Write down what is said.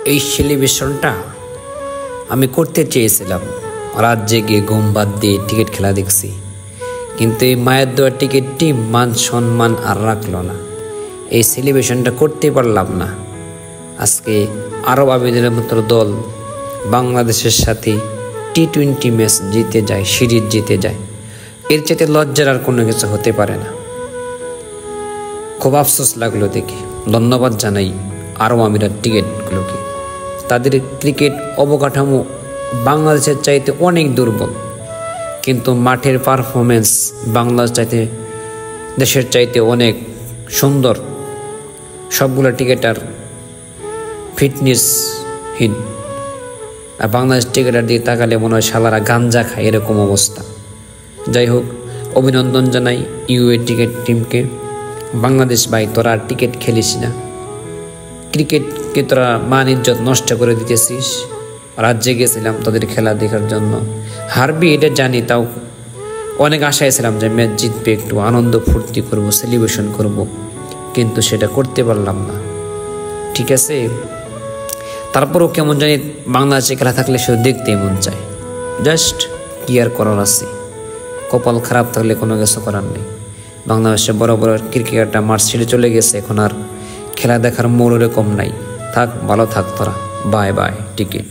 এই সেলিব্রেশনটা আমি করতে চেয়েছিলাম, রাত জেগে ঘুম বাদ দিয়ে টিকিট খেলা দেখছি, কিন্তু এই মায়ের দেওয়ার টিকিটটি মান সম্মান আর রাখলো না। এই সেলিব্রেশনটা করতে পারলাম না। আজকে আরব আমিরাতের মতো দল বাংলাদেশের সাথে টি-20 ম্যাচ জিতে যায়, সিরিজ জিতে যায়। এর চাইতে লজ্জার আর কোনো কিছু হতে পারে না। খুব আফসোস লাগলো দেখে। ধন্যবাদ জানাই আরব আমিরাত টিকিটগুলোকে। তাদের ক্রিকেট অবকাঠামো বাংলাদেশের চাইতে অনেক দুর্বল, কিন্তু মাঠের পারফরমেন্স দেশের চাইতে অনেক সুন্দর। সবগুলো টিকিটার ফিটনেসহীন, আর বাংলাদেশ টিকিটার দিয়ে তাকালে মনে হয় শালারা গাঞ্জা খায়, এরকম অবস্থা। যাই হোক, অভিনন্দন জানাই ইউএ টিকিট টিমকে। বাংলাদেশ ভাই, তোরা আর টিকিট খেলিস না, ক্রিকেটকে তোরা মান ইজ্জত নষ্ট করে দিতেছিস। রাজ্যে গেছিলাম তাদের খেলা দেখার জন্য, হারবি এটা জানি, তাও অনেক আশায় ছিলাম যে ম্যাচ জিতবে, একটু আনন্দ ফুর্তি করব, সেলিব্রেশন করব, কিন্তু সেটা করতে পারলাম না। ঠিক আছে, তারপরেও কেমন জানি বাংলাদেশে খেলা থাকলে সেটা দেখতেই মন চায়। জাস্ট কি আর করার আছে, কপাল খারাপ থাকলে কোনো কিছু করার নেই। বাংলাদেশে বড় বড় ক্রিকেটারটা মাঠ ছেড়ে চলে গেছে, এখন আর খেলা দেখার মোড় এরকম নাই। থাক, ভালো থাক তোরা, বাই বাই টিকিট।